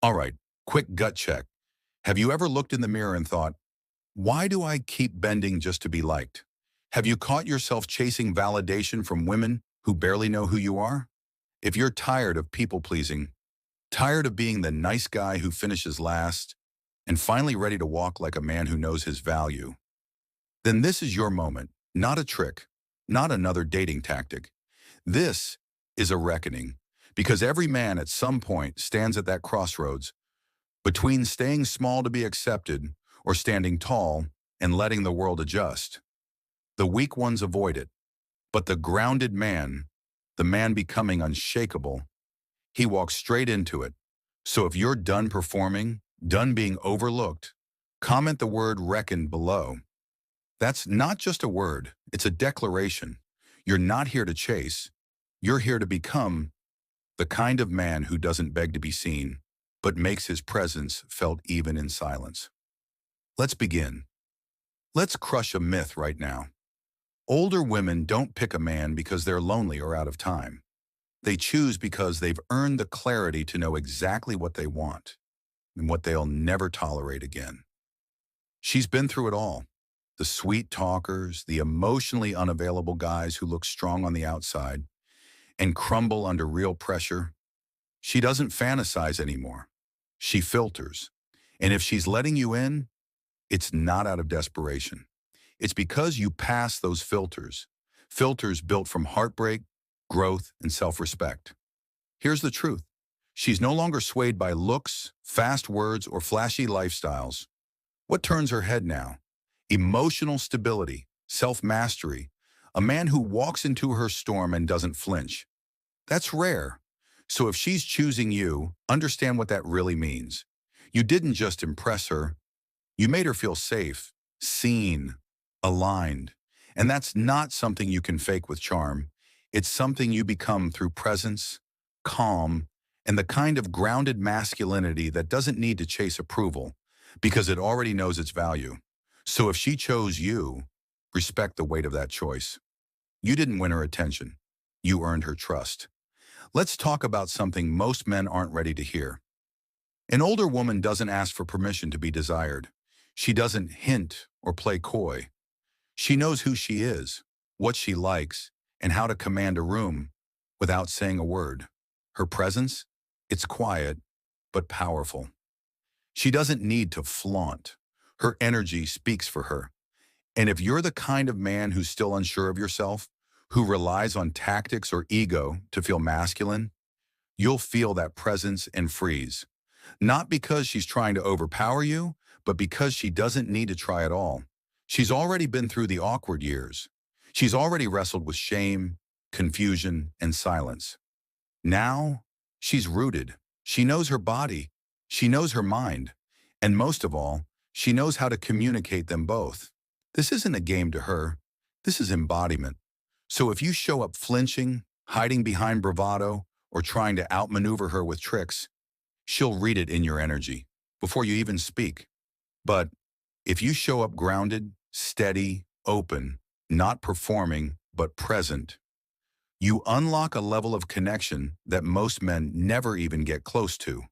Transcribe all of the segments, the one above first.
All right, quick gut check. Have you ever looked in the mirror and thought, why do I keep bending just to be liked? Have you caught yourself chasing validation from women who barely know who you are? If you're tired of people-pleasing, tired of being the nice guy who finishes last, and finally ready to walk like a man who knows his value, then this is your moment, not a trick, not another dating tactic. This is a reckoning, because every man at some point stands at that crossroads between staying small to be accepted or standing tall and letting the world adjust. The weak ones avoid it, but the grounded man, the man becoming unshakable, he walks straight into it. So if you're done performing, done being overlooked, comment the word "reckoned" below. That's not just a word, it's a declaration. You're not here to chase. You're here to become the kind of man who doesn't beg to be seen, but makes his presence felt even in silence. Let's begin. Let's crush a myth right now. Older women don't pick a man because they're lonely or out of time. They choose because they've earned the clarity to know exactly what they want and what they'll never tolerate again. She's been through it all. The sweet talkers, the emotionally unavailable guys who look strong on the outside and crumble under real pressure. She doesn't fantasize anymore. She filters. And if she's letting you in, it's not out of desperation. It's because you pass those filters. Filters built from heartbreak, growth, and self-respect. Here's the truth. She's no longer swayed by looks, fast words, or flashy lifestyles. What turns her head now? Emotional stability, self-mastery, a man who walks into her storm and doesn't flinch. That's rare. So if she's choosing you, understand what that really means. You didn't just impress her. You made her feel safe, seen, aligned. And that's not something you can fake with charm. It's something you become through presence, calm, and the kind of grounded masculinity that doesn't need to chase approval because it already knows its value. So if she chose you, respect the weight of that choice. You didn't win her attention. You earned her trust. Let's talk about something most men aren't ready to hear. An older woman doesn't ask for permission to be desired. She doesn't hint or play coy. She knows who she is, what she likes, and how to command a room without saying a word. Her presence, it's quiet, but powerful. She doesn't need to flaunt. Her energy speaks for her. And if you're the kind of man who's still unsure of yourself, who relies on tactics or ego to feel masculine, you'll feel that presence and freeze. Not because she's trying to overpower you, but because she doesn't need to try at all. She's already been through the awkward years. She's already wrestled with shame, confusion, and silence. Now, she's rooted. She knows her body. She knows her mind. And most of all, she knows how to communicate them both. This isn't a game to her. This is embodiment. So if you show up flinching, hiding behind bravado, or trying to outmaneuver her with tricks, she'll read it in your energy before you even speak. But if you show up grounded, steady, open, not performing, but present, you unlock a level of connection that most men never even get close to.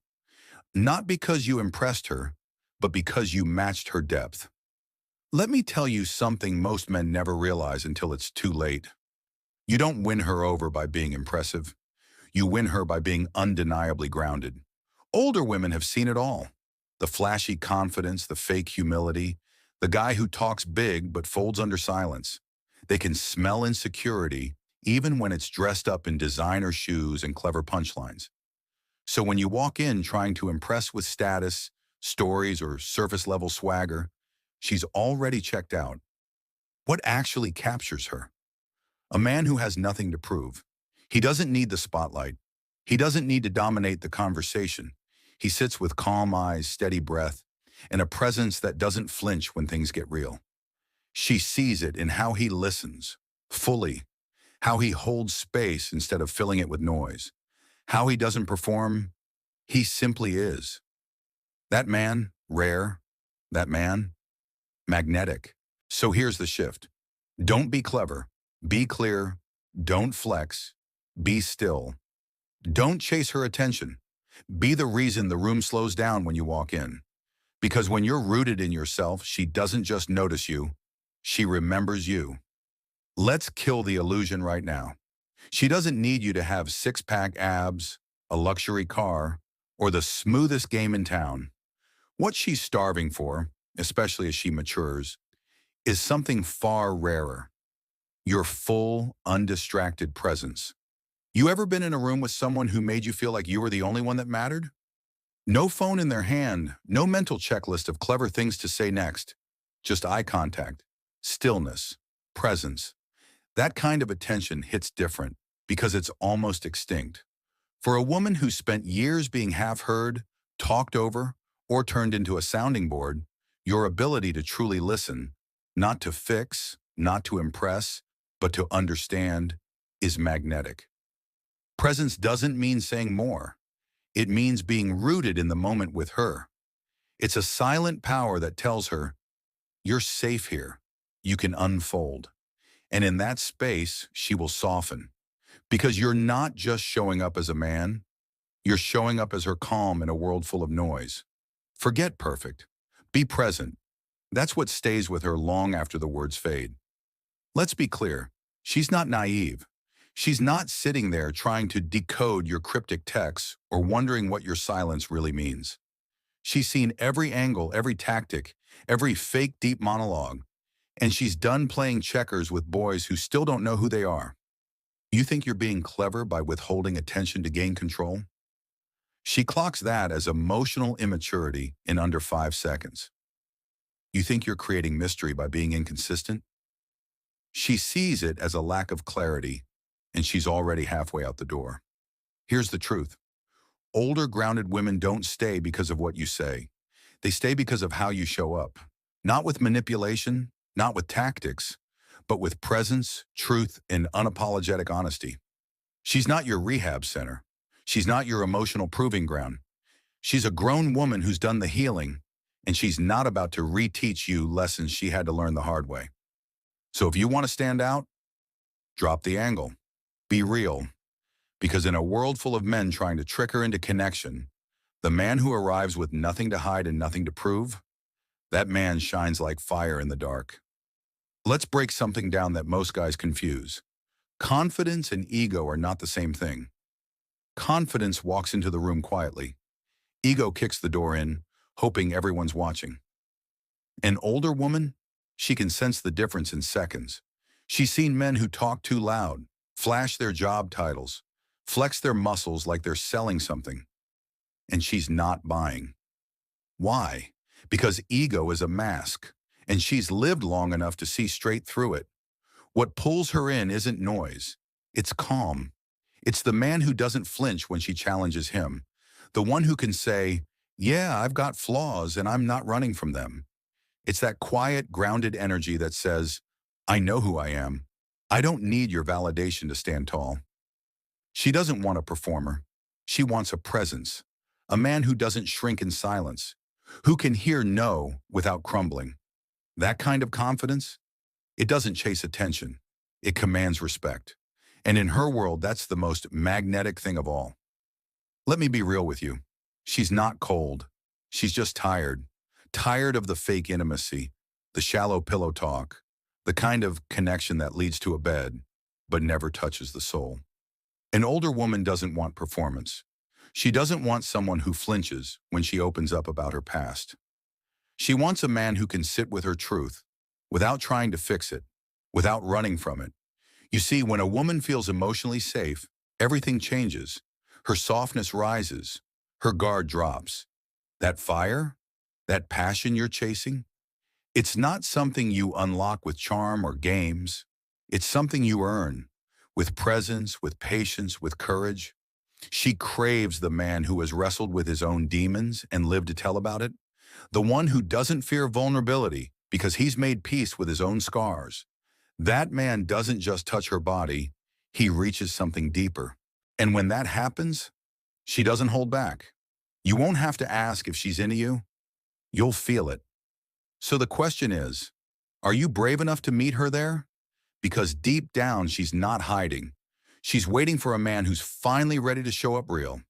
Not because you impressed her, but because you matched her depth. Let me tell you something most men never realize until it's too late. You don't win her over by being impressive. You win her by being undeniably grounded. Older women have seen it all. The flashy confidence, the fake humility, the guy who talks big but folds under silence. They can smell insecurity even when it's dressed up in designer shoes and clever punchlines. So when you walk in trying to impress with status, stories, or surface-level swagger, she's already checked out. What actually captures her? A man who has nothing to prove. He doesn't need the spotlight. He doesn't need to dominate the conversation. He sits with calm eyes, steady breath, and a presence that doesn't flinch when things get real. She sees it in how he listens, fully, how he holds space instead of filling it with noise, how he doesn't perform, he simply is. That man, rare. That man, magnetic. So here's the shift. Don't be clever. Be clear. Don't flex. Be still. Don't chase her attention. Be the reason the room slows down when you walk in. Because when you're rooted in yourself, she doesn't just notice you, she remembers you. Let's kill the illusion right now. She doesn't need you to have six-pack abs, a luxury car, or the smoothest game in town. What she's starving for, especially as she matures, is something far rarer. Your full, undistracted presence. You ever been in a room with someone who made you feel like you were the only one that mattered? No phone in their hand, no mental checklist of clever things to say next. Just eye contact, stillness, presence. That kind of attention hits different because it's almost extinct. For a woman who spent years being half heard, talked over, or turned into a sounding board, your ability to truly listen, not to fix, not to impress, but to understand, is magnetic. Presence doesn't mean saying more. It means being rooted in the moment with her. It's a silent power that tells her, you're safe here. You can unfold. And in that space, she will soften. Because you're not just showing up as a man, you're showing up as her calm in a world full of noise. Forget perfect. Be present. That's what stays with her long after the words fade. Let's be clear. She's not naive. She's not sitting there trying to decode your cryptic texts or wondering what your silence really means. She's seen every angle, every tactic, every fake deep monologue, and she's done playing checkers with boys who still don't know who they are. You think you're being clever by withholding attention to gain control? She clocks that as emotional immaturity in under 5 seconds. You think you're creating mystery by being inconsistent? She sees it as a lack of clarity, and she's already halfway out the door. Here's the truth. Older, grounded women don't stay because of what you say. They stay because of how you show up. Not with manipulation, not with tactics, but with presence, truth, and unapologetic honesty. She's not your rehab center. She's not your emotional proving ground. She's a grown woman who's done the healing, and she's not about to reteach you lessons she had to learn the hard way. So if you want to stand out, drop the angle. Be real. Because in a world full of men trying to trick her into connection, the man who arrives with nothing to hide and nothing to prove, that man shines like fire in the dark. Let's break something down that most guys confuse. Confidence and ego are not the same thing. Confidence walks into the room quietly. Ego kicks the door in, hoping everyone's watching. An older woman, she can sense the difference in seconds. She's seen men who talk too loud, flash their job titles, flex their muscles like they're selling something. And she's not buying. Why? Because ego is a mask, and she's lived long enough to see straight through it. What pulls her in isn't noise. It's calm. It's the man who doesn't flinch when she challenges him. The one who can say, yeah, I've got flaws and I'm not running from them. It's that quiet, grounded energy that says, I know who I am. I don't need your validation to stand tall. She doesn't want a performer. She wants a presence. A man who doesn't shrink in silence. Who can hear no without crumbling. That kind of confidence, it doesn't chase attention. It commands respect. And in her world, that's the most magnetic thing of all. Let me be real with you. She's not cold. She's just tired. Tired of the fake intimacy, the shallow pillow talk, the kind of connection that leads to a bed, but never touches the soul. An older woman doesn't want performance. She doesn't want someone who flinches when she opens up about her past. She wants a man who can sit with her truth, without trying to fix it, without running from it. You see, when a woman feels emotionally safe, everything changes. Her softness rises. Her guard drops. That fire, that passion you're chasing, it's not something you unlock with charm or games. It's something you earn, with presence, with patience, with courage. She craves the man who has wrestled with his own demons and lived to tell about it. The one who doesn't fear vulnerability because he's made peace with his own scars. That man doesn't just touch her body, he reaches something deeper. And when that happens, she doesn't hold back. You won't have to ask if she's into you. You'll feel it. So the question is, are you brave enough to meet her there? Because deep down, she's not hiding. She's waiting for a man who's finally ready to show up real.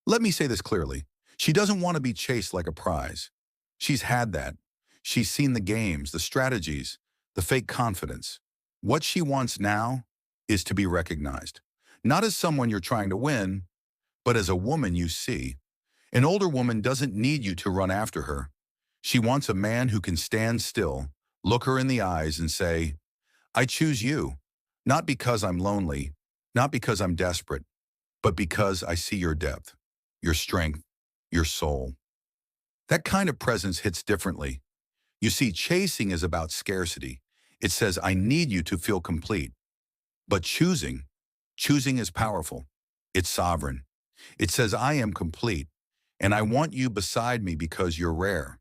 Let me say this clearly. She doesn't want to be chased like a prize. She's had that. She's seen the games, the strategies, the fake confidence. What she wants now is to be recognized. Not as someone you're trying to win, but as a woman you see. An older woman doesn't need you to run after her. She wants a man who can stand still, look her in the eyes and say, I choose you, not because I'm lonely, not because I'm desperate, but because I see your depth, your strength, your soul. That kind of presence hits differently. You see, chasing is about scarcity. It says, I need you to feel complete. But choosing is powerful. It's sovereign. It says, I am complete, and I want you beside me because you're rare.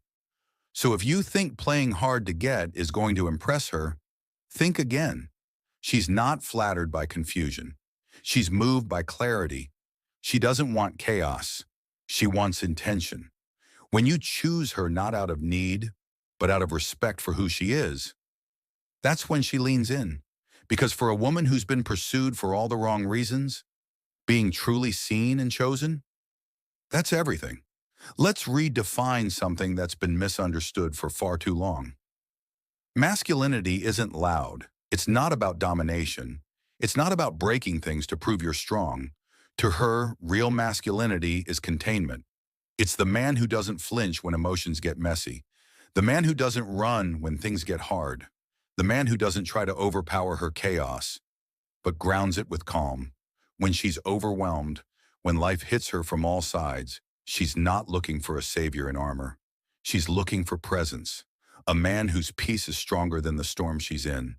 So if you think playing hard to get is going to impress her, think again. She's not flattered by confusion. She's moved by clarity. She doesn't want chaos. She wants intention. When you choose her not out of need, but out of respect for who she is, that's when she leans in. Because for a woman who's been pursued for all the wrong reasons, being truly seen and chosen, that's everything. Let's redefine something that's been misunderstood for far too long. Masculinity isn't loud. It's not about domination. It's not about breaking things to prove you're strong. To her, real masculinity is containment. It's the man who doesn't flinch when emotions get messy. The man who doesn't run when things get hard. The man who doesn't try to overpower her chaos, but grounds it with calm. When she's overwhelmed, when life hits her from all sides, she's not looking for a savior in armor. She's looking for presence, a man whose peace is stronger than the storm she's in.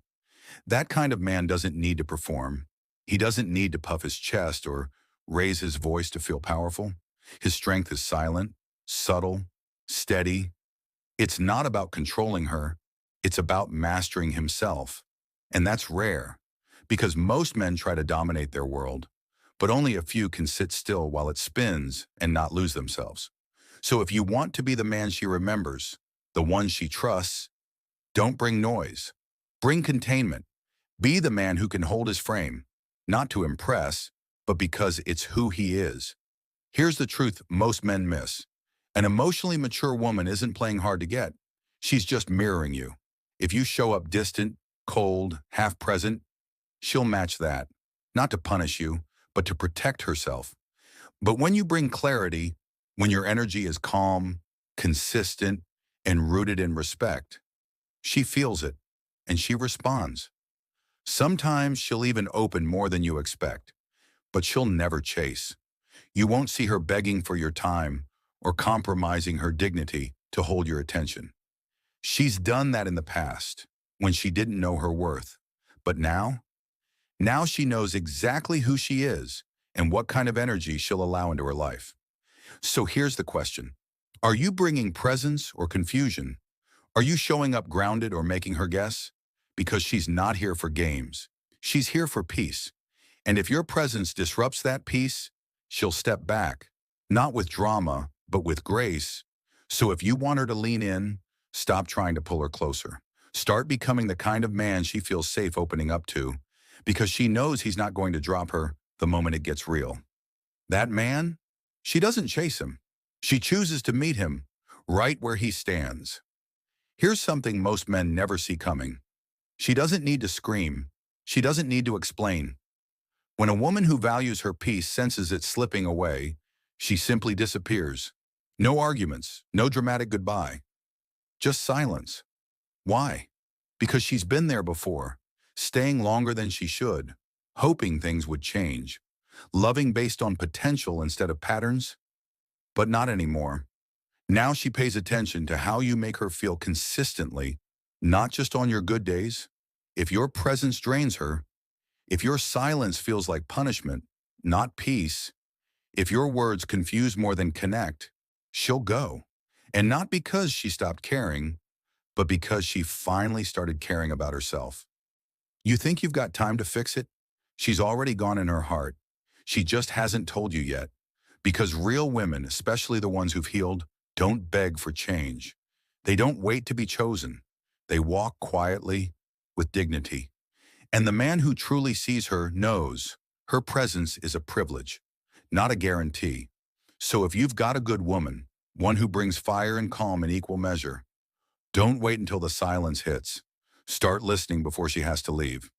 That kind of man doesn't need to perform. He doesn't need to puff his chest or raise his voice to feel powerful. His strength is silent, subtle, steady. It's not about controlling her. It's about mastering himself. And that's rare, because most men try to dominate their world, but only a few can sit still while it spins and not lose themselves. So if you want to be the man she remembers, the one she trusts, don't bring noise. Bring containment. Be the man who can hold his frame, not to impress, but because it's who he is. Here's the truth most men miss. An emotionally mature woman isn't playing hard to get. She's just mirroring you. If you show up distant, cold, half-present, she'll match that. Not to punish you, but to protect herself. But when you bring clarity, when your energy is calm, consistent, and rooted in respect, she feels it, and she responds. Sometimes she'll even open more than you expect, but she'll never chase. You won't see her begging for your time or compromising her dignity to hold your attention. She's done that in the past, when she didn't know her worth. But now she knows exactly who she is and what kind of energy she'll allow into her life. So here's the question. Are you bringing presence or confusion? Are you showing up grounded or making her guess? Because she's not here for games. She's here for peace. And if your presence disrupts that peace, she'll step back, not with drama, but with grace. So if you want her to lean in, stop trying to pull her closer. Start becoming the kind of man she feels safe opening up to, because she knows he's not going to drop her the moment it gets real. That man, she doesn't chase him. She chooses to meet him right where he stands. Here's something most men never see coming. She doesn't need to scream. She doesn't need to explain. When a woman who values her peace senses it slipping away, she simply disappears. No arguments, no dramatic goodbye. Just silence. Why? Because she's been there before, staying longer than she should, hoping things would change, loving based on potential instead of patterns, but not anymore. Now she pays attention to how you make her feel consistently, not just on your good days. If your presence drains her, if your silence feels like punishment, not peace, if your words confuse more than connect, she'll go. And not because she stopped caring, but because she finally started caring about herself. You think you've got time to fix it? She's already gone in her heart. She just hasn't told you yet. Because real women, especially the ones who've healed, don't beg for change. They don't wait to be chosen. They walk quietly, with dignity. And the man who truly sees her knows her presence is a privilege, not a guarantee. So if you've got a good woman, one who brings fire and calm in equal measure, don't wait until the silence hits. Start listening before she has to leave.